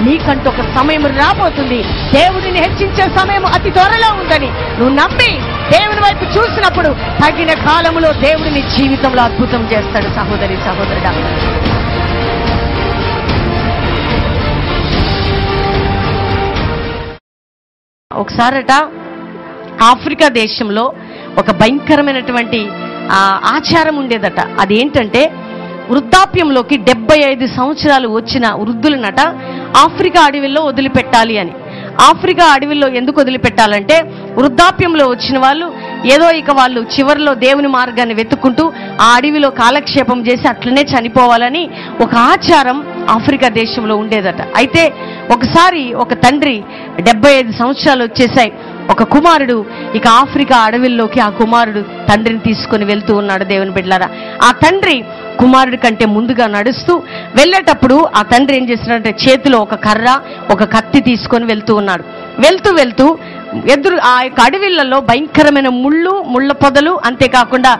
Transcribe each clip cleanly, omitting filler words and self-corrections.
నీకంటూ ఒక సమయం రాబోతుంది. దేవుడిని హెచ్చించే సమయం అతి త్వరలో ఉందని నువ్వు నమ్మి దేవుని వైపు చూసినప్పుడు తగిన కాలంలో దేవుడిని జీవితంలో అద్భుతం చేస్తాడు. సహోదరి సహోదరుడా, ఒకసారట ఆఫ్రికా దేశంలో ఒక భయంకరమైనటువంటి ఆచారం ఉండేదట. అదేంటంటే వృద్ధాప్యంలోకి 75 సంవత్సరాలు వచ్చిన వృద్ధులనట ఆఫ్రికా అడవిలో వదిలిపెట్టాలి అని. ఆఫ్రికా అడవిలో ఎందుకు వదిలిపెట్టాలంటే వృద్ధాప్యంలో వచ్చిన వాళ్ళు ఏదో ఇక వాళ్ళు చివరిలో దేవుని మార్గాన్ని వెతుక్కుంటూ ఆ అడవిలో కాలక్షేపం చేసి అట్లనే చనిపోవాలని ఒక ఆచారం ఆఫ్రికా దేశంలో ఉండేదట. అయితే ఒకసారి ఒక తండ్రి 75 సంవత్సరాలు వచ్చేసాయి, ఒక కుమారుడు ఇక ఆఫ్రికా అడవిల్లోకి ఆ కుమారుడు తండ్రిని తీసుకొని వెళ్తూ ఉన్నాడు. దేవుని బిడ్డలారా, ఆ తండ్రి కుమారుడి కంటే ముందుగా నడుస్తూ వెళ్ళేటప్పుడు ఆ తండ్రి ఏం చేస్తున్నాడంటే చేతిలో ఒక కర్ర ఒక కత్తి తీసుకొని వెళ్తూ ఉన్నాడు. వెళ్తూ ఎదురు ఆ యొక్క అడవిళ్లలో భయంకరమైన ముళ్ళ పొదలు, అంతేకాకుండా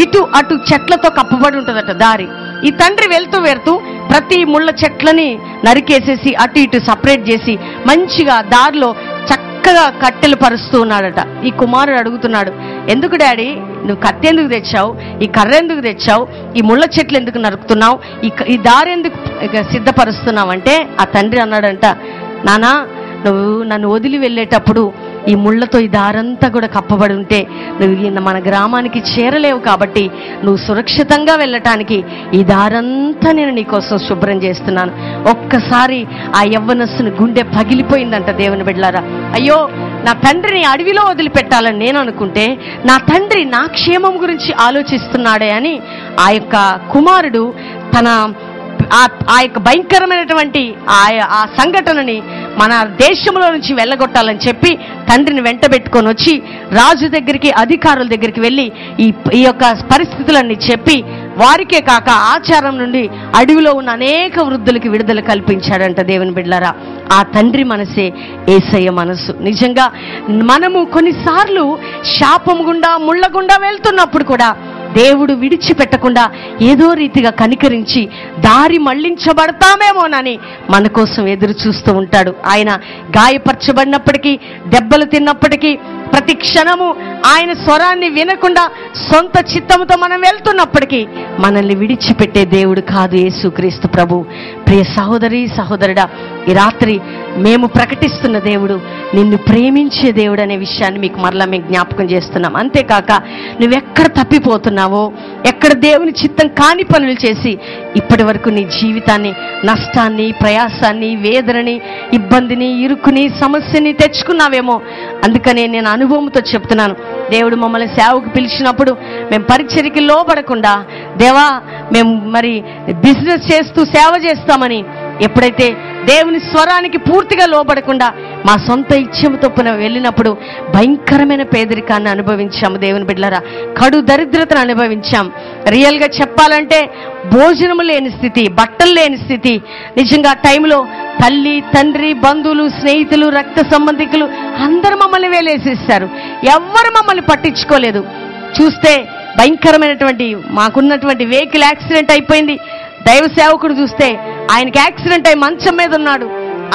ఇటు అటు చెట్లతో కప్పబడి ఉంటుందట దారి. ఈ తండ్రి వెళ్తూ ప్రతి ముళ్ళ చెట్లని నరికేసేసి అటు ఇటు సపరేట్ చేసి మంచిగా దారిలో చక్కగా కట్టెలు పరుస్తూ ఉన్నాడట. ఈ కుమారుడు అడుగుతున్నాడు, ఎందుకు డాడీ నువ్వు కత్తి ఎందుకు తెచ్చావు, ఈ కర్ర ఎందుకు తెచ్చావు, ఈ ముళ్ళ చెట్లు ఎందుకు నరుకుతున్నావు, ఈ దారి ఎందుకు సిద్ధపరుస్తున్నావు అంటే ఆ తండ్రి అన్నాడంట, నానా నువ్వు నన్ను వదిలి వెళ్ళేటప్పుడు ఈ ముళ్ళతో ఈ దారంతా కూడా కప్పబడి ఉంటే నువ్వు మన గ్రామానికి చేరలేవు, కాబట్టి నువ్వు సురక్షితంగా వెళ్ళటానికి ఈ దారంతా నేను నీకోసం శుభ్రం చేస్తున్నాను. ఒక్కసారి ఆ యవ్వనస్సుని గుండె పగిలిపోయిందంట. దేవుని బిడ్డలారా, అయ్యో నా తండ్రిని అడవిలో వదిలిపెట్టాలని నేను అనుకుంటే నా తండ్రి నా క్షేమం గురించి ఆలోచిస్తున్నాడే అని ఆ యొక్క కుమారుడు తన ఆ యొక్క భయంకరమైనటువంటి ఆ సంఘటనని మన దేశంలో నుంచి వెళ్ళగొట్టాలని చెప్పి తండ్రిని వెంటబెట్టుకొని వచ్చి రాజు దగ్గరికి అధికారుల దగ్గరికి వెళ్ళి ఈ యొక్క పరిస్థితులన్నీ చెప్పి వారికే కాక ఆచారం నుండి అడవిలో ఉన్న అనేక వృద్ధులకి విడుదల కల్పించాడంట. దేవుని బిడ్డలారా, ఆ తండ్రి మనసే యేసయ్య మనసు. నిజంగా మనము కొన్నిసార్లు శాపం గుండా ముళ్ళ గుండా వెళ్తున్నప్పుడు కూడా దేవుడు విడిచిపెట్టకుండా ఏదో రీతిగా కనికరించి దారి మళ్లించబడతామేమోనని మన కోసం ఎదురు చూస్తూ ఉంటాడు. ఆయన గాయపరచబడినప్పటికీ దెబ్బలు తిన్నప్పటికీ ప్రతి క్షణము ఆయన స్వరాన్ని వినకుండా సొంత చిత్తముతో మనం వెళ్తున్నప్పటికీ మనల్ని విడిచిపెట్టే దేవుడు కాదు యేసుక్రీస్తు ప్రభు. ప్రియ సహోదరి సహోదరుడా, ఈ రాత్రి మేము ప్రకటిస్తున్న దేవుడు నిన్ను ప్రేమించే దేవుడు అనే విషయాన్ని మీకు మరలా మేము జ్ఞాపకం చేస్తున్నాం. అంతేకాక నువ్వెక్కడ తప్పిపోతున్నావో, ఎక్కడ దేవుని చిత్తం కాని పనులు చేసి ఇప్పటి వరకు నీ జీవితాన్ని నష్టాన్ని, ప్రయాసాన్ని, వేదనని, ఇబ్బందిని, ఇరుకుని, సమస్యని తెచ్చుకున్నావేమో. అందుకనే నేను అనుభవంతో చెప్తున్నాను, దేవుడు మమ్మల్ని సేవకు పిలిచినప్పుడు మేము పరిచర్యకి లోబడకుండా దేవా మేము మరి బిజినెస్ చేస్తూ సేవ చేస్తామని ఎప్పుడైతే దేవుని స్వరానికి పూర్తిగా లోబడకుండా మా సొంత ఇచ్ఛతో వెళ్ళినప్పుడు భయంకరమైన పేదరికాన్ని అనుభవించాము. దేవుని బిడ్డలారా, కడు దరిద్రతను అనుభవించాం. రియల్గా చెప్పాలంటే భోజనము లేని స్థితి, బట్టలు లేని స్థితి. నిజంగా టైంలో తల్లి, తండ్రి, బంధువులు, స్నేహితులు, రక్త సంబంధికులు అందరూ మమ్మల్ని వేలేసేస్తారు. ఎవ్వరు మమ్మల్ని పట్టించుకోలేదు. చూస్తే భయంకరమైనటువంటి మాకున్నటువంటి వెహికల్ యాక్సిడెంట్ అయిపోయింది. దైవ సేవకుడు చూస్తే ఆయనకి యాక్సిడెంట్ అయి మంచం మీద ఉన్నాడు.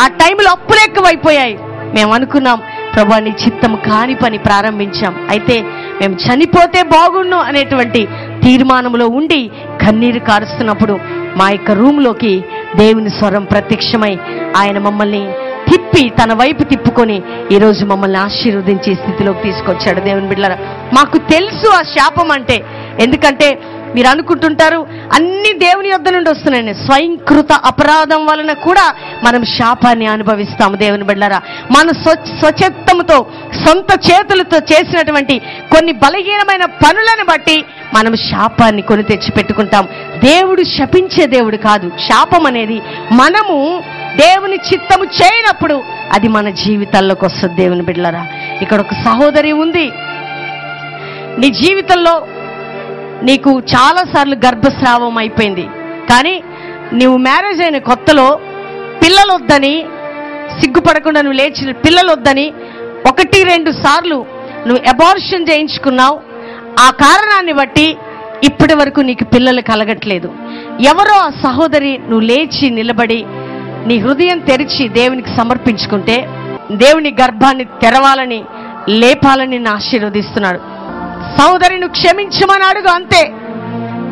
ఆ టైంలో అప్పులు ఎక్కువైపోయాయి. మేము అనుకున్నాం, ప్రభా నీ చిత్తం కాని పని ప్రారంభించాం, అయితే మేము చనిపోతే బాగుండు అనేటువంటి తీర్మానంలో ఉండి కన్నీరు కారుస్తున్నప్పుడు మా యొక్క రూమ్లోకి దేవుని స్వరం ప్రత్యక్షమై ఆయన మమ్మల్ని తిప్పి తన వైపు తిప్పుకొని ఈరోజు మమ్మల్ని ఆశీర్వదించే స్థితిలోకి తీసుకొచ్చాడు. దేవుని బిడ్డలారా, మాకు తెలుసు ఆ శాపం అంటే. ఎందుకంటే మీరు అనుకుంటుంటారు అన్ని దేవుని యొద్ద నుండి వస్తున్నాయని. స్వయంకృత అపరాధం వలన కూడా మనం శాపాన్ని అనుభవిస్తాము. దేవుని బిడ్డలారా, మన స్వచిత్తముతో సొంత చేతులతో చేసినటువంటి కొన్ని బలహీనమైన పనులను బట్టి మనం శాపాన్ని కొని తెచ్చి పెట్టుకుంటాం. దేవుడు శపించే దేవుడు కాదు. శాపం అనేది మనము దేవుని చిత్తము చేయనప్పుడు అది మన జీవితాల్లోకి వస్తుంది. దేవుని బిడ్డలారా, ఇక్కడ ఒక సహోదరి ఉంది, నీ జీవితంలో నీకు చాలాసార్లు గర్భస్రావం అయిపోయింది. కానీ నువ్వు మ్యారేజ్ అయిన కొత్తలో పిల్లలు వద్దని సిగ్గుపడకుండా నువ్వు లేచిన పిల్లలు వద్దని 1-2 సార్లు నువ్వు అబార్షన్ చేయించుకున్నావు. ఆ కారణాన్ని బట్టి ఇప్పటి వరకు నీకు పిల్లలు కలగట్లేదు. ఎవరో ఆ సహోదరి నువ్వు లేచి నిలబడి నీ హృదయం తెరిచి దేవునికి సమర్పించుకుంటే దేవుని గర్భాన్ని తెరవాలని, లేపాలని నిన్ను ఆశీర్వదిస్తున్నాడు. సోదరి, నువ్వు క్షమించమని అడుగు, అంతే.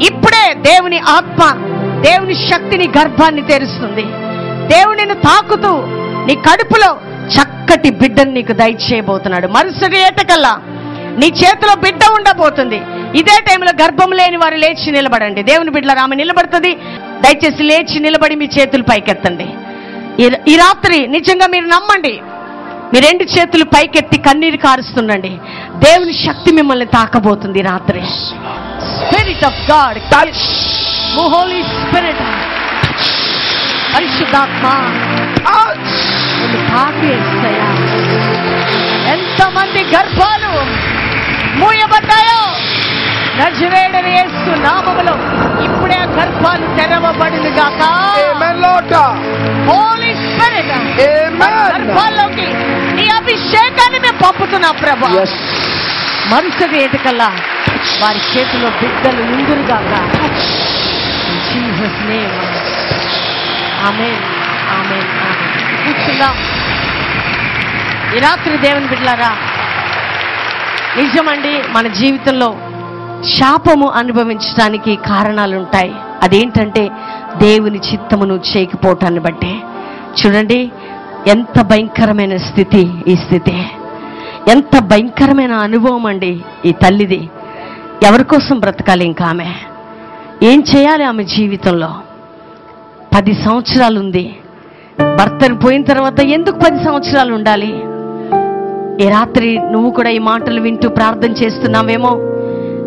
ఇప్పుడే దేవుని ఆత్మ, దేవుని శక్తిని గర్భాన్ని తెరుస్తుంది. దేవునిని తాకుతూ నీ కడుపులో చక్కటి బిడ్డను నీకు దయచేయబోతున్నాడు. మరుసటి ఏటకల్లా నీ చేతిలో బిడ్డ ఉండబోతుంది. ఇదే టైంలో గర్భం లేని వారు లేచి నిలబడండి. దేవుని బిడ్డల ఆమె నిలబడుతుంది. దయచేసి లేచి నిలబడి మీ చేతులు పైకెత్తండి. ఈ రాత్రి నిజంగా మీరు నమ్మండి. మీ 2 చేతులు పైకెత్తి కన్నీరు కారుస్తుండండి. దేవుని శక్తి మిమ్మల్ని తాకబోతుంది రాత్రి. Spirit of God touch, holy spirit, పరిశుద్ధాత్మ తాకేస్తాయా. ఎంతమంది గర్భాలు మూయబడ్డాయో నజరేయుడైన యేసు నామములో ఇప్పుడే ఆ గర్భాలు తెరవబడును గాక. హోలీ స్పిరిట్, గర్భాల్లోకి నీ అభిషేకాన్ని మేము పంపుతున్నాం ప్రభు. మరుసటి ఏటకల్లా వారి చేతిలో బిడ్డలు ముందురు గాక. Jesus name. Amen, amen, amen. కూర్చుందాం. ఈ రాత్రి దేవుని బిడ్డలారా, నిజమండి, మన జీవితంలో శాపము అనుభవించడానికి కారణాలు ఉంటాయి. అదేంటంటే దేవుని చిత్తమును చేయకపోవటాన్ని బట్టే. చూడండి, ఎంత భయంకరమైన స్థితి ఈ స్థితి, ఎంత భయంకరమైన అనుభవం అండి ఈ తల్లిది. ఎవరి కోసం బ్రతకాలి ఇంకా ఆమె? ఏం చేయాలి ఆమె జీవితంలో? 10 సంవత్సరాలు ఉంది. భర్తను పోయిన తర్వాత ఎందుకు 10 సంవత్సరాలు ఉండాలి? ఈ రాత్రి నువ్వు కూడా ఈ మాటలు వింటూ ప్రార్థన చేస్తున్నావేమో.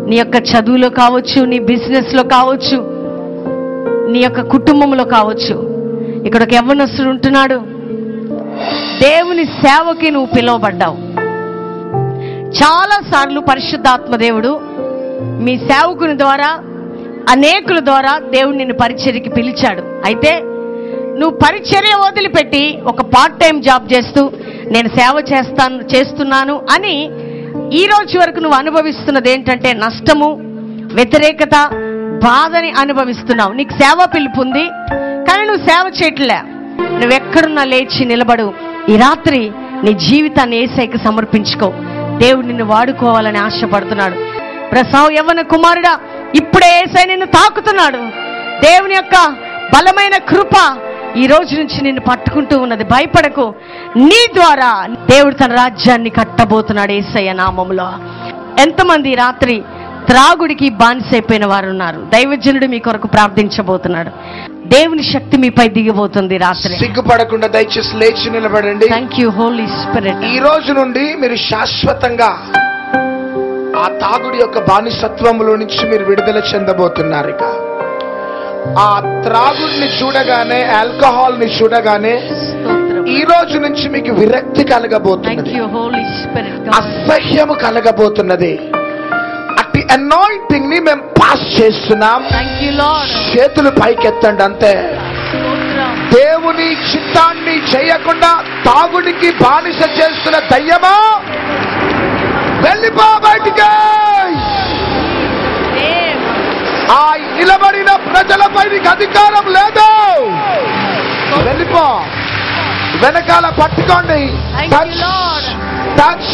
నీ యొక్క చదువులో కావచ్చు, నీ బిజినెస్లో కావచ్చు, నీ యొక్క కుటుంబంలో కావచ్చు. ఇక్కడ ఒక యవ్వనస్తుడు ఉంటున్నాడు. దేవుని సేవకి నువ్వు పిలువబడ్డావు. చాలాసార్లు పరిశుద్ధాత్మ దేవుడు మీ సేవకుని ద్వారా, అనేకుల ద్వారా దేవుడు నిన్ను పరిచర్యకి పిలిచాడు. అయితే నువ్వు పరిచర్య వదిలిపెట్టి ఒక పార్ట్ టైం జాబ్ చేస్తూ నేను సేవ చేస్తున్నాను అని ఈ రోజు వరకు నువ్వు అనుభవిస్తున్నది ఏంటంటే నష్టము, వ్యతిరేకత, బాధని అనుభవిస్తున్నావు. నీకు సేవ పిలుపు ఉంది, కానీ నువ్వు సేవ చేయట్లే. నువ్వెక్కడున్నా లేచి నిలబడు. ఈ రాత్రి నీ జీవితాన్ని యేసయ్యకి సమర్పించుకో. దేవుడు నిన్ను వాడుకోవాలని ఆశపడుతున్నాడు. ప్రసావ్ యవ్వన కుమారుడా, ఇప్పుడే యేసయ్య నిన్ను తాకుతున్నాడు. దేవుని యొక్క బలమైన కృప ఈ రోజు నుంచి నిన్ను పట్టుకుంటూ ఉన్నది. భయపడకు. నీ ద్వారా దేవుడు తన రాజ్యాన్ని కట్టబోతున్నాడు యేసయ్య నామములో. ఎంతమంది రాత్రి త్రాగుడికి బానిసైపోయిన వారు ఉన్నారు? దైవజనుడు మీ కొరకు ప్రార్థించబోతున్నాడు. దేవుని శక్తి మీపై దిగబోతుంది రాత్రి. సిగ్గుపడకుండా దయచేసి లేచి నిలబడండి. Thank you holy spirit. ఈ రోజు నుండి మీరు శాశ్వతంగా ఆ తాగుడి యొక్క బానిసత్వంలో నుంచి మీరు విడుదల చెందబోతున్నారు. ఇక ఆ త్రాగుడిని చూడగానే, ఆల్కహాల్ ని చూడగానే ఈ రోజు నుంచి మీకు విరక్తి కలగబోతున్నది, అసహ్యము కలగబోతున్నది. అట్టి అనాయింటింగ్ ని మేము పాస్ చేస్తున్నాం. చేతులు పైకెత్తండి అంతే. దేవుని చిత్తాన్ని చేయకుండా తాగుడికి బానిస చేస్తున్న దయ్యమా, వెళ్ళిపో బయటికి. ఆ నిలబడిన ప్రజలపై నీకు అధికారం లేదు. వెళ్ళిపో. వెనకాల పట్టుకోండి. Touch touch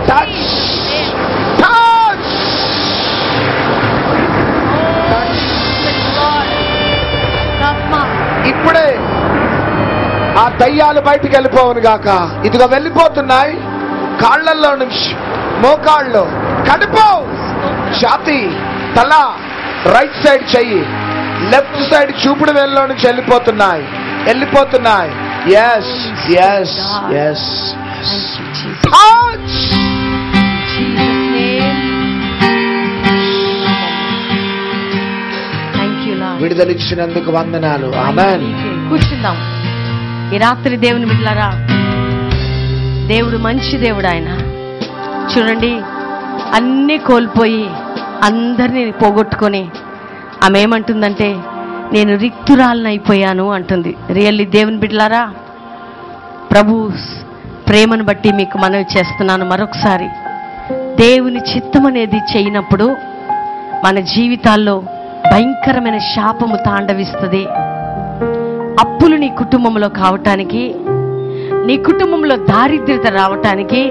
touch touch. ఇప్పుడే ఆ దయ్యాలు బయటికి వెళ్ళిపోవును గాక. ఇదిగో వెళ్ళిపోతున్నాయి. కాళ్లలో నుంచి, మోకాళ్ళు, కడుపు, ఛాతీ, తల, రైట్ సైడ్ చెయ్యి, లెఫ్ట్ సైడ్ చూపుడు వేళ్ళలో నుంచి వెళ్ళిపోతున్నాయి, వెళ్ళిపోతున్నాయి. Yes yes yes. విడుదలిచ్చినందుకు వందనాలు. ఆమేన్. కూర్చుందాం. ఈ రాత్రి దేవుని బిడ్డలారా, దేవుడు మంచి దేవుడు. ఆయన చూడండి, అన్నీ కోల్పోయి అందరినీ పోగొట్టుకొని ఆమె ఏమంటుందంటే, నేను రిక్తురాలనైపోయాను అంటుంది. రియల్లీ దేవుని బిడ్డలారా, ప్రభు ప్రేమను బట్టి మీకు మనవి చేస్తున్నాను మరొకసారి. దేవుని చిత్తం అనేది చేయనప్పుడు మన జీవితాల్లో భయంకరమైన శాపము తాండవిస్తుంది. అప్పులు నీ కుటుంబంలో కావటానికి, నీ కుటుంబంలో దారిద్ర్యత రావటానికి,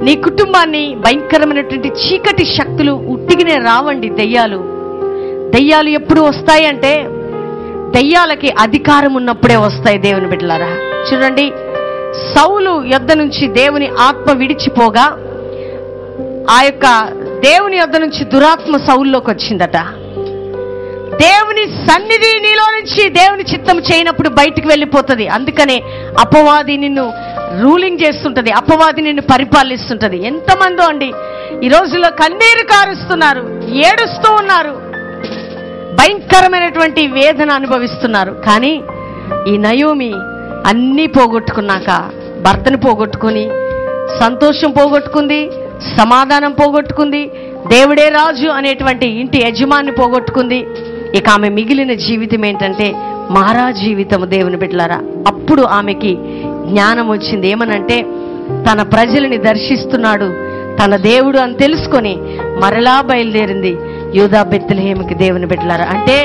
నీ కుటుంబాన్ని భయంకరమైనటువంటి చీకటి శక్తులు ఉట్టిగినే రావండి. దెయ్యాలు ఎప్పుడు వస్తాయంటే దెయ్యాలకి అధికారం ఉన్నప్పుడే వస్తాయి. దేవుని బిడ్డలారా చూడండి, సౌలు యొద్ద నుంచి దేవుని ఆత్మ విడిచిపోగా ఆ యొక్క దేవుని యొద్ద నుంచి దురాత్మ సౌల్లోకి వచ్చిందట. దేవుని సన్నిధి నీలో నుంచి దేవుని చిత్తం చేయనప్పుడు బయటికి వెళ్ళిపోతుంది. అందుకనే అపవాది నిన్ను రూలింగ్ చేస్తుంటది, అపవాది నిన్ను పరిపాలిస్తుంటది. ఎంతమందో అండి ఈ రోజుల్లో కన్నీరు కారుస్తున్నారు, ఏడుస్తూ ఉన్నారు, భయంకరమైనటువంటి వేదన అనుభవిస్తున్నారు. కానీ ఈ నయోమి అన్నీ పోగొట్టుకున్నాక, భర్తను పోగొట్టుకుని సంతోషం పోగొట్టుకుంది, సమాధానం పోగొట్టుకుంది, దేవుడే రాజు అనేటువంటి ఇంటి యజమాని పోగొట్టుకుంది. ఇక ఆమె మిగిలిన జీవితం ఏంటంటే మారా జీవితం. దేవుని బిడ్డలారా అప్పుడు ఆమెకి జ్ఞానం వచ్చింది. ఏమనంటే తన ప్రజలని దర్శిస్తున్నాడు తన దేవుడు అని తెలుసుకొని మరలా బయలుదేరింది యూదా బెత్లెహేముకి. దేవుని బిడ్డలారా అంటే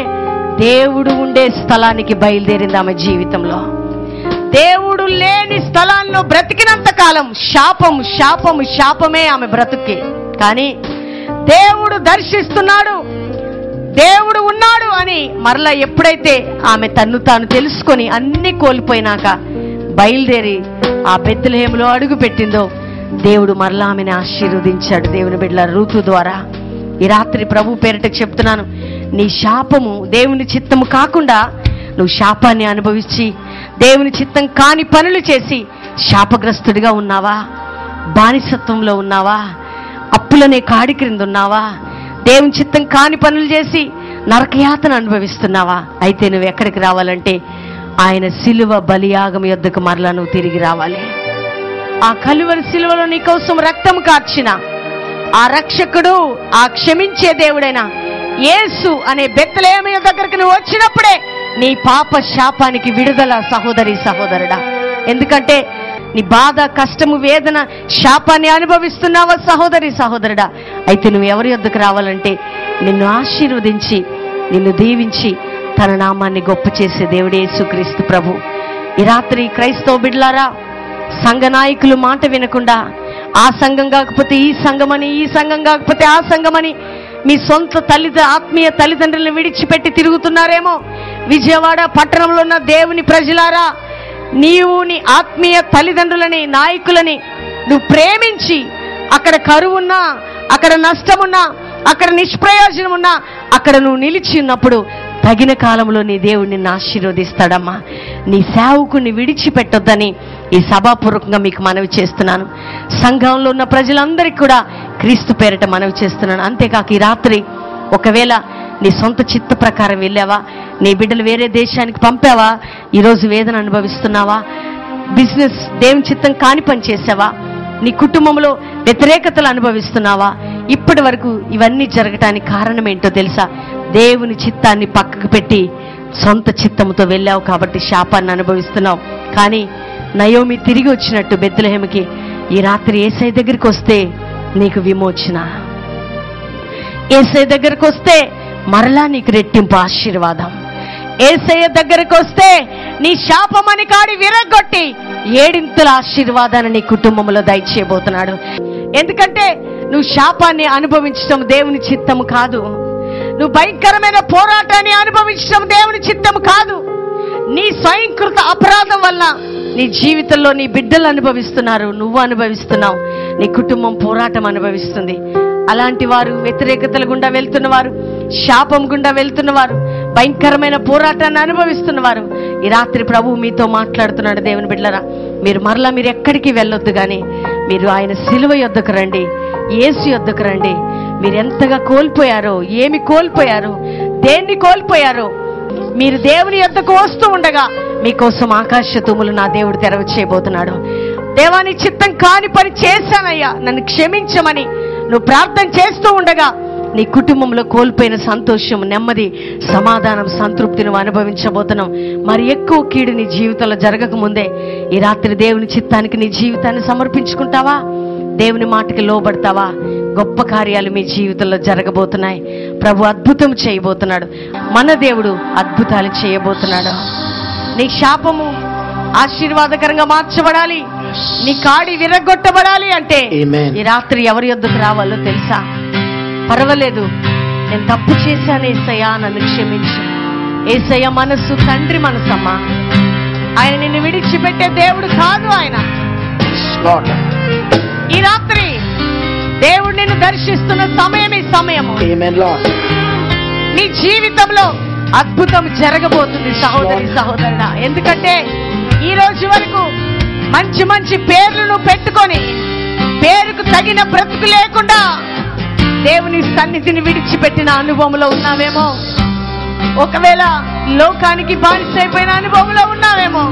దేవుడు ఉండే స్థలానికి బయలుదేరింది ఆమె జీవితంలో. దేవుడు లేని స్థలాల్లో బ్రతికినంత కాలం శాపమే ఆమె బ్రతుక్కి. కానీ దేవుడు దర్శిస్తున్నాడు, దేవుడు ఉన్నాడు అని మరలా ఎప్పుడైతే ఆమె తన్ను తాను తెలుసుకొని అన్ని కోల్పోయినాక బయలుదేరి ఆ బెత్లెహేములో అడుగు పెట్టిందో దేవుడు మరలా ఆమెను ఆశీర్వదించాడు. దేవుని బిడ్డల రూతు ద్వారా ఈ రాత్రి ప్రభు పేరిట చెప్తున్నాను, నీ శాపము దేవుని చిత్తము కాకుండా నువ్వు శాపాన్ని అనుభవించి దేవుని చిత్తం కాని పనులు చేసి శాపగ్రస్తుడిగా ఉన్నావా? బానిసత్వంలో ఉన్నావా? అప్పులనే కాడి క్రింద ఉన్నావా? దేవుని చిత్తం కాని పనులు చేసి నరకయాతన అనుభవిస్తున్నావా? అయితే నువ్వు ఎక్కడికి రావాలంటే ఆయన సిలువ బలియాగం యొద్దకు మరలా నువ్వు తిరిగి రావాలి. ఆ కలువరి సిలువలో నీ కోసం రక్తం కార్చిన ఆ రక్షకుడు, ఆ క్షమించే దేవుడైన యేసు అనే బెత్లెహేము దగ్గరికి నువ్వు వచ్చినప్పుడే నీ పాప శాపానికి విడుదల సహోదరి సహోదరుడా. ఎందుకంటే నీ బాధ, కష్టము, వేదన, శాపాన్ని అనుభవిస్తున్నావా సహోదరి సహోదరుడా? అయితే నువ్వు ఎవరి యొద్దకు రావాలంటే నిన్ను ఆశీర్వదించి నిన్ను దీవించి తన నామాన్ని గొప్ప చేసే దేవుడే యేసుక్రీస్తు ప్రభు. ఈ రాత్రి క్రైస్తవ బిడ్డలారా, సంఘ నాయకులు మాట వినకుండా ఆ సంఘం కాకపోతే ఈ సంఘమని, ఈ సంఘం కాకపోతే ఆ సంఘమని మీ సొంత ఆత్మీయ తల్లిదండ్రులను విడిచిపెట్టి తిరుగుతున్నారేమో. విజయవాడ పట్టణంలో ఉన్న దేవుని ప్రజలారా, నీవు నీ ఆత్మీయ తల్లిదండ్రులని, నాయకులని నువ్వు ప్రేమించి అక్కడ కరువున్నా, అక్కడ నష్టమున్నా, అక్కడ నిష్ప్రయోజనం ఉన్నా అక్కడ నువ్వు నిలిచి ఉన్నప్పుడు తగిన కాలంలో నీ దేవుడు నిన్ను ఆశీర్వదిస్తాడమ్మా. నీ సేవకుని విడిచిపెట్టొద్దని ఈ సభాపూర్వకంగా మీకు మనవి చేస్తున్నాను. సంఘంలో ఉన్న ప్రజలందరికీ కూడా క్రీస్తు పేరిట మనవి చేస్తున్నాను. అంతేకాక ఈ రాత్రి ఒకవేళ నీ సొంత చిత్త ప్రకారం వెళ్ళావా, నీ బిడ్డలు వేరే దేశానికి పంపావా, ఈరోజు వేదన అనుభవిస్తున్నావా, బిజినెస్ దేవుని చిత్తం కాని పని చేసావా, నీ కుటుంబంలో వ్యతిరేకతలు అనుభవిస్తున్నావా, ఇప్పటి వరకు ఇవన్నీ జరగటానికి కారణం ఏంటో తెలుసా? దేవుని చిత్తాన్ని పక్కకు పెట్టి సొంత చిత్తంతో వెళ్ళావు కాబట్టి శాపాన్ని అనుభవిస్తున్నావు. కానీ నయోమి తిరిగి వచ్చినట్టు బెత్లెహేముకి ఈ రాత్రి యేసయ్య దగ్గరికి వస్తే నీకు విమోచన, యేసయ్య దగ్గరికి వస్తే మరలా నీకు రెట్టింపు ఆశీర్వాదం, యేసయ్య దగ్గరికి వస్తే నీ శాపమని కాడి విరగొట్టి ఏడింతల ఆశీర్వాదాన్ని నీ కుటుంబంలో దయచేయబోతున్నాడు. ఎందుకంటే నువ్వు శాపాన్ని అనుభవించడం దేవుని చిత్తము కాదు, నువ్వు భయంకరమైన పోరాటాన్ని అనుభవించడం దేవుని చిత్తము కాదు. నీ స్వయంకృత అపరాధం వల్ల నీ జీవితంలో నీ బిడ్డలు అనుభవిస్తున్నారు, నువ్వు అనుభవిస్తున్నావు, నీ కుటుంబం పోరాటం అనుభవిస్తుంది. అలాంటి వారు, వ్యతిరేకతల గుండా వెళ్తున్నవారు, శాపం గుండా వెళ్తున్నవారు, భయంకరమైన పోరాటాన్ని అనుభవిస్తున్నవారు ఈ రాత్రి ప్రభు మీతో మాట్లాడుతున్నాడు. దేవుని బిడ్డలారా, మీరు ఎక్కడికి వెళ్ళొద్దు, కానీ మీరు ఆయన సిలువ యొద్దకు రండి, యేసు యొద్దకు రండి. మీరు ఎంతగా కోల్పోయారో, ఏమి కోల్పోయారో, దేన్ని కోల్పోయారో, మీరు దేవుని యొద్దకు వస్తూ ఉండగా మీకోసం ఆకాశ తూములు నా దేవుడు తెరవ చేయబోతున్నాడు. దేవాని చిత్తం కాని పని చేశానయ్యా, నన్ను క్షమించమని నువ్వు ప్రార్థన చేస్తూ ఉండగా నీ కుటుంబంలో కోల్పోయిన సంతోషం, నెమ్మది, సమాధానం, సంతృప్తి నువ్వు అనుభవించబోతున్నావు. మరి ఎక్కువ కీడు నీ జీవితంలో జరగక ముందే ఈ రాత్రి దేవుని చిత్తానికి నీ జీవితాన్ని సమర్పించుకుంటావా? దేవుని మాటకి లోబడతావా? గొప్ప కార్యాలు మీ జీవితంలో జరగబోతున్నాయి. ప్రభు అద్భుతం చేయబోతున్నాడు. మన దేవుడు అద్భుతాలు చేయబోతున్నాడు. నీ శాపము ఆశీర్వాదకరంగా మార్చబడాలి, నీ కాడి విరగొట్టబడాలి అంటే ఈ రాత్రి ఎవరి యొద్దకు రావాలో తెలుసా? పర్వాలేదు, నేను తప్పు చేశాను యేసయ్యా, నన్ను క్షమించు. యేసయ్య మనసు తండ్రి మనసమ్మా. ఆయన నిన్ను విడిచిపెట్టే దేవుడు కాదు. ఆయన ఈ రాత్రి దేవుడు నిన్ను దర్శిస్తున్న సమయం ఈ సమయము. నీ జీవితంలో అద్భుతం జరగబోతుంది సహోదరి సహోదరుడా. ఎందుకంటే ఈ రోజు వరకు మంచి మంచి పేర్లను పెట్టుకొని పేరుకు తగిన బ్రతుకు లేకుండా దేవుని సన్నిధిని విడిచిపెట్టిన అనుభవంలో ఉన్నావేమో. ఒకవేళ లోకానికి బానిసైపోయిన అనుభవంలో ఉన్నావేమో.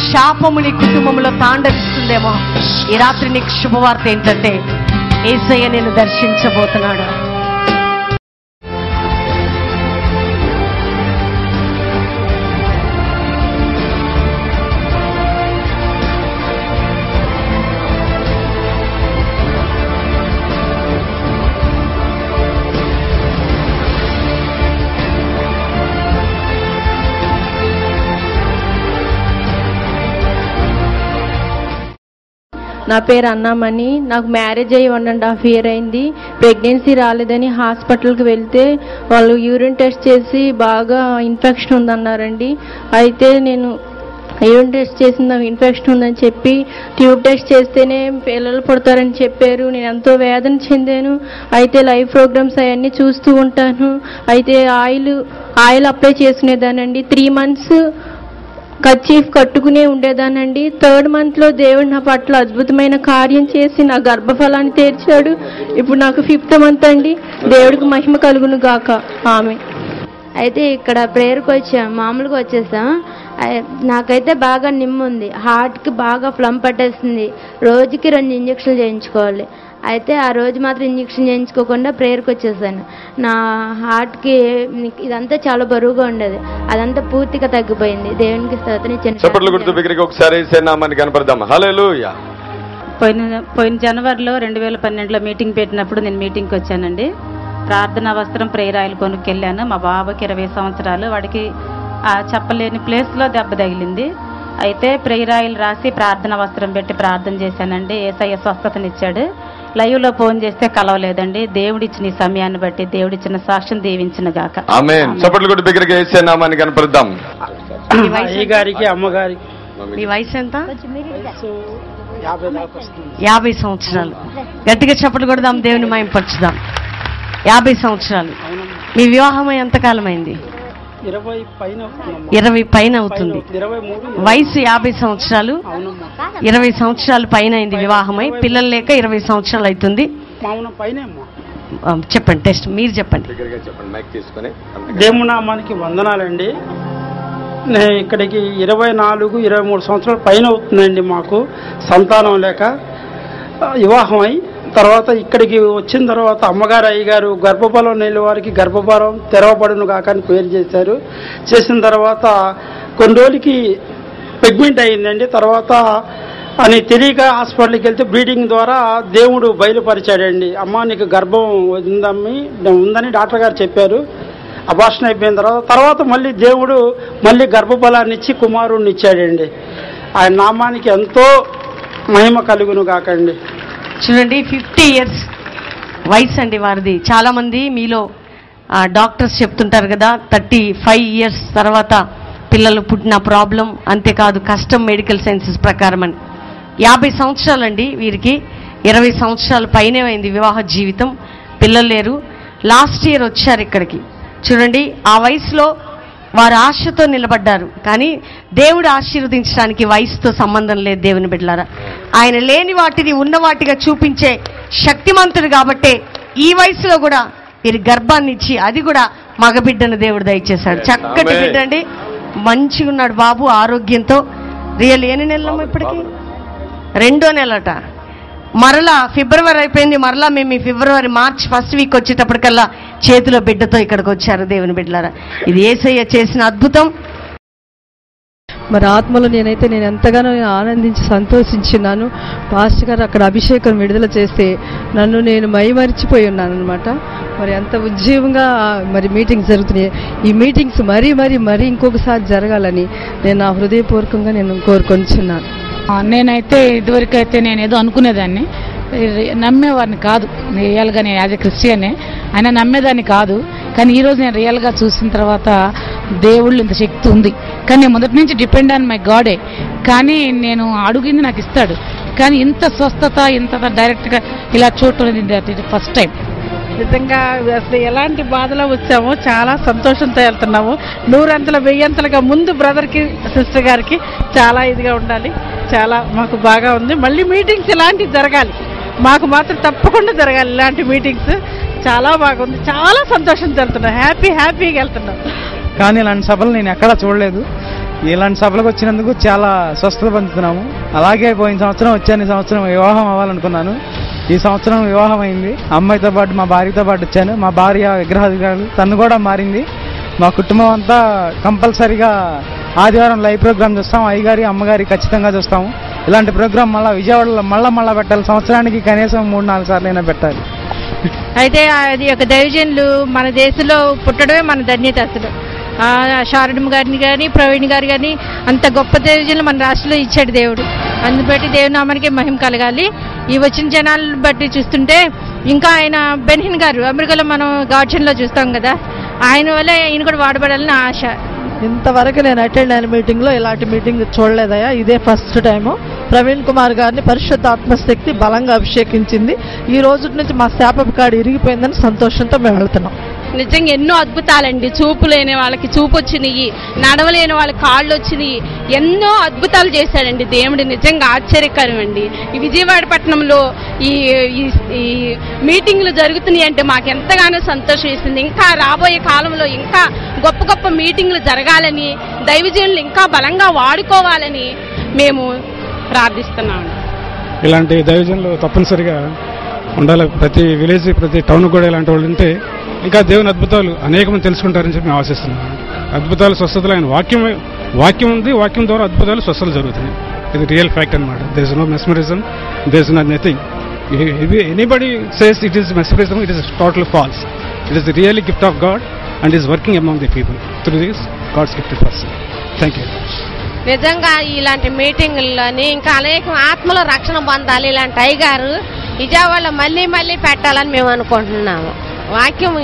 శాపము నీ కుటుంబంలో తాండవిస్తుందేమో. ఈ రాత్రి నీకు శుభవార్త ఏంటంటే యేసయ్య నిన్ను దర్శించబోతున్నాడు. నా పేరు అన్నామని. నాకు మ్యారేజ్ అయ్యి 1.5 years అయింది. ప్రెగ్నెన్సీ రాలేదని హాస్పిటల్కి వెళ్తే వాళ్ళు యూరిన్ టెస్ట్ చేసి బాగా ఇన్ఫెక్షన్ ఉందన్నారండి. అయితే నేను యూరిన్ టెస్ట్ చేసిన నాకు ఇన్ఫెక్షన్ ఉందని చెప్పి ట్యూబ్ టెస్ట్ చేస్తేనే పిల్లలు పుడతారని చెప్పారు. నేను ఎంతో వేదన చెందాను. అయితే లైవ్ ప్రోగ్రామ్స్ అవన్నీ చూస్తూ ఉంటాను. అయితే ఆయిల్ అప్లై చేసుకునేదానండి. 3 months కర్చీఫ్ కట్టుకునే ఉండేదానండి. 3rd month దేవుడు నా పట్ల అద్భుతమైన కార్యం చేసి నా గర్భఫలాన్ని తెరిచాడు. ఇప్పుడు నాకు 5th month అండి. దేవుడికి మహిమ కలుగును గాక. ఆమె. అయితే ఇక్కడ ప్రేయర్కి వచ్చాం, మామూలుగా వచ్చేసాం. నాకైతే బాగా నిమ్ముంది, హార్ట్కి బాగా ఫ్లమ్ పట్టేస్తుంది. రోజుకి 2 ఇంజక్షన్లు చేయించుకోవాలి. అయితే ఆ రోజు మాత్రం ఇంజక్షన్ చేయించుకోకుండా ప్రేయర్కి వచ్చేసాను. నా హార్ట్కి ఇదంతా చాలా బరువుగా ఉండేది, అదంతా పూర్తిగా తగ్గిపోయింది. దేవునికి పోయిన జనవరిలో 2012లో మీటింగ్ పెట్టినప్పుడు నేను మీటింగ్కి వచ్చానండి. ప్రార్థనా వస్త్రం ప్రేయర్ ఆయిల్ కొనుక్కెళ్ళాను. మా బాబుకి 20 సంవత్సరాలు, వాడికి చెప్పలేని ప్లేస్లో దెబ్బ తగిలింది. అయితే ప్రేయర్ ఆయిల్ రాసి ప్రార్థనా వస్త్రం పెట్టి ప్రార్థన చేశానండి. యేసయ్య స్వస్థతనిచ్చాడు. లైవ్లో ఫోన్ చేస్తే కలవలేదండి. దేవుడిచ్చిన ఈ సమయాన్ని బట్టి దేవుడిచ్చిన సాక్ష్యం దీవించిన గాక. ఆమేన్. చప్పట్లు కొట్టి బిగ్గరగా యేసయ్య నామాన్ని కనపరుద్దాం. అయ్యగారికి అమ్మగారికి. మీ వయసు ఎంత? 50 సంవత్సరాలు. గట్టిగా చప్పట్లు కొడదాం, దేవుని మహిమపరచుదాం. 50 సంవత్సరాలు. మీ వివాహం ఎంతకాలం అయింది? 20 పైన అవుతుంది. వయసు 50 సంవత్సరాలు. 20 సంవత్సరాలు పైన అయింది వివాహమై. పిల్లలు లేక 20 సంవత్సరాలు అవుతుంది. చెప్పండి, టెస్ట్ మీరు చెప్పండి. దేవునామానికి వందనాలండి. ఇక్కడికి 24-23 సంవత్సరాల పైన అవుతుందండి. మాకు సంతానం లేక వివాహం అయి తర్వాత ఇక్కడికి వచ్చిన తర్వాత అమ్మగారు అయ్యగారు గర్భఫలం లేని వారికి గర్భఫలం తెరవబడును కాక అని పేరు చేశారు. చేసిన తర్వాత కొన్ని రోజులకి ప్రెగ్నెంట్ అయిందండి. తర్వాత అని తెలియక హాస్పిటల్కి వెళ్తే బ్లీడింగ్ ద్వారా దేవుడు బయలుపరిచాడండి. అమ్మ నీకు గర్భం ఉందని డాక్టర్ గారు చెప్పారు. అబార్షన్ అయిపోయిన తర్వాత మళ్ళీ దేవుడు మళ్ళీ గర్భఫలాన్ని ఇచ్చి కుమారుడిని ఇచ్చాడండి. ఆయన నామానికి ఎంతో మహిమ కలుగును కాకండి. చూడండి, 50 years వయసు అండి వారిది. చాలా మంది మీలో డాక్టర్స్ చెప్తుంటారు కదా, 35 years తర్వాత పిల్లలు పుట్టిన ప్రాబ్లం, అంతేకాదు కష్టం మెడికల్ సైన్సెస్ ప్రకారం అని. 50 సంవత్సరాలండి వీరికి. 20 సంవత్సరాల పైనే అయింది వివాహ జీవితం. పిల్లలు లేరు. లాస్ట్ ఇయర్ వచ్చారు ఇక్కడికి. చూడండి, ఆ వయసులో వారు ఆశతో నిలబడ్డారు. కానీ దేవుడు ఆశీర్వదించడానికి వయసుతో సంబంధం లేదు దేవుని బిడ్డలారా. ఆయన లేని వాటిని ఉన్న వాటిగా చూపించే శక్తిమంతుడు కాబట్టే ఈ వయసులో కూడా వీరి గర్భాన్ని ఇచ్చి, అది కూడా మగబిడ్డను దేవుడు దయచేశాడు. చక్కటి బిడ్డ అండి, మంచిగా ఉన్నాడు బాబు ఆరోగ్యంతో. రియల్ ఎన్ని నెలలమ్మా ఇప్పటికి? 2వ నెలట. మరలా ఫిబ్రవరి అయిపోయింది. మరలా మేము ఈ ఫిబ్రవరి మార్చ్ 1st week వచ్చేటప్పటికల్లా చేతిలో బిడ్డతో ఇక్కడికి వచ్చారు దేవుని బిడ్డలారా. ఇది యేసయ్య చేసిన అద్భుతం. మరి ఆత్మలో నేను ఎంతగానో ఆనందించి సంతోషించున్నాను. పాస్టర్ గారు అక్కడ అభిషేకం విడుదల చేస్తే నన్ను నేను మైమరిచిపోయి ఉన్నాను అనమాట. మరి ఎంత ఉజ్జీవంగా మరి మీటింగ్స్ జరుగుతున్నాయి. ఈ మీటింగ్స్ మరీ ఇంకొకసారి జరగాలని నేను నా హృదయపూర్వకంగా నేను కోరుకొనిచున్నాను. నేనైతే ఇదివరకైతే నేను ఏదో అనుకునేదాన్ని, నమ్మేవాడిని కాదు. రియల్గా నేను యాజ్ ఎ క్రిస్టియనే ఆయన నమ్మేదాన్ని కాదు. కానీ ఈరోజు నేను రియల్గా చూసిన తర్వాత దేవుళ్ళు ఇంత శక్తి ఉంది. కానీ నేను మొదటి నుంచి డిపెండ్ ఆన్ మై గాడే. కానీ నేను అడిగింది నాకు ఇస్తాడు. కానీ ఇంత స్వస్థత ఇంత డైరెక్ట్గా ఇలా చూడటం అనేది ఫస్ట్ టైం. నిజంగా అసలు ఎలాంటి బాధలో వచ్చామో చాలా సంతోషంతో వెళ్తున్నాము. 100 1000 ముందు బ్రదర్కి సిస్టర్ గారికి చాలా ఇదిగా ఉండాలి. చాలా మాకు బాగా ఉంది. మళ్ళీ మీటింగ్స్ ఇలాంటివి జరగాలి, మాకు మాత్రం తప్పకుండా జరగాలి ఇలాంటి మీటింగ్స్. చాలా బాగుంది, చాలా సంతోషంతో వెళ్తున్నాం, హ్యాపీగా వెళ్తున్నాం. కానీ ఇలాంటి సభలు నేను ఎక్కడా చూడలేదు. ఇలాంటి సభలకు వచ్చినందుకు చాలా స్వస్థత పొందుతున్నాము. అలాగే పోయిన సంవత్సరం వచ్చాను, ఈ సంవత్సరం వివాహం అవ్వాలనుకున్నాను. ఈ సంవత్సరం వివాహం అయింది. అమ్మాయితో పాటు మా భార్యతో పాటు వచ్చాను. మా భార్య విగ్రహాధికారులు తను కూడా మారింది. మా కుటుంబం అంతా కంపల్సరీగా ఆదివారం లైవ్ ప్రోగ్రామ్ చూస్తాం. అయ్యగారి అమ్మగారి ఖచ్చితంగా చూస్తాము. ఇలాంటి ప్రోగ్రామ్ మళ్ళీ విజయవాడలో మళ్ళా పెట్టాలి. సంవత్సరానికి కనీసం 3-4 సార్లు అయినా పెట్టాలి. అయితే అది ఒక దైవజనులు మన దేశంలో పుట్టడమే మన ధన్యత. అసలు శారదమ్మ గారిని కానీ ప్రవీణ్ గారు కానీ అంత గొప్ప దైవజనులు మన రాష్ట్రంలో ఇచ్చాడు దేవుడు. అందుని బట్టి దేవునామానికి మహిమ కలగాలి. ఈ వచ్చిన జనాలను బట్టి చూస్తుంటే ఇంకా ఆయన బెన్హిన్ గారు అమెరికాలో మనం గాడ్షన్లో చూస్తాం కదా, ఆయన వల్ల ఈయన కూడా వాడబడాలని ఆశ. ఇంతవరకు నేను అటెండ్ అయిన మీటింగ్లో ఇలాంటి మీటింగ్ చూడలేదయ్యా. ఇదే ఫస్ట్ టైము. ప్రవీణ్ కుమార్ గారిని పరిశుద్ధ ఆత్మశక్తి బలంగా అభిషేకించింది. ఈ రోజు నుంచి మా శాపపు కాడు ఇరిగిపోయిందని సంతోషంతో మేము వెళ్తున్నాం. నిజంగా ఎన్నో అద్భుతాలండి. చూపు లేని వాళ్ళకి చూపు వచ్చినాయి, నడవలేని వాళ్ళకి కాళ్ళు వచ్చినాయి. ఎన్నో అద్భుతాలు చేశాడండి దేవుడు. నిజంగా ఆశ్చర్యకరం అండి. ఈ విజయవాడ పట్టణంలో ఈ మీటింగ్లు జరుగుతున్నాయి అంటే మాకు ఎంతగానో సంతోషం వేసింది. ఇంకా రాబోయే కాలంలో ఇంకా గొప్ప గొప్ప మీటింగ్లు జరగాలని, దైవజనులు ఇంకా బలంగా వాడుకోవాలని మేము ప్రార్థిస్తున్నాము. ఇలాంటి దైవజనులు తప్పనిసరిగా ఉండాలి. ప్రతి విలేజ్ ప్రతి టౌన్ కూడా ఇలాంటి వాళ్ళు ఉంటే ఇంకా దేవుని అద్భుతాలు అనేక మంది తెలుసుకుంటారని చెప్పి మేము ఆశిస్తున్నాం. అద్భుతాలు స్వస్థతలు ఆయన వాక్యం ఉంది. వాక్యం ద్వారా అద్భుతాలు స్వస్థతలు జరుగుతున్నాయి. ఇది రియల్ ఫ్యాక్ట్ అనమాట. There is no mesmerism, there is nothing. Anybody says it is mesmerism, it is total false. It is the real gift of God and is working among the people through this God's gifted person. Thank you. నిజంగా ఇలాంటి మీటింగుల్లోని ఇంకా అనేక ఆత్మలో రక్షణ పొందాలి. ఇలాంటి అయ్యగారు విజయవాడలో మళ్ళీ పెట్టాలని మేము అనుకుంటున్నాము. వాక్యం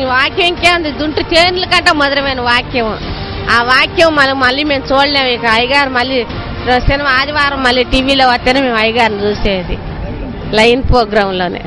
ఇంకేముంది, దుంటు చేనుల కంటే మధురమైన వాక్యం. ఆ వాక్యం మళ్ళీ మేము చూడలేము. ఇక అయ్యగారు మళ్ళీ ఆదివారం మళ్ళీ టీవీలో వస్తేనే మేము అయ్యగారిని చూసేది లైన్ ప్రోగ్రాంలోనే.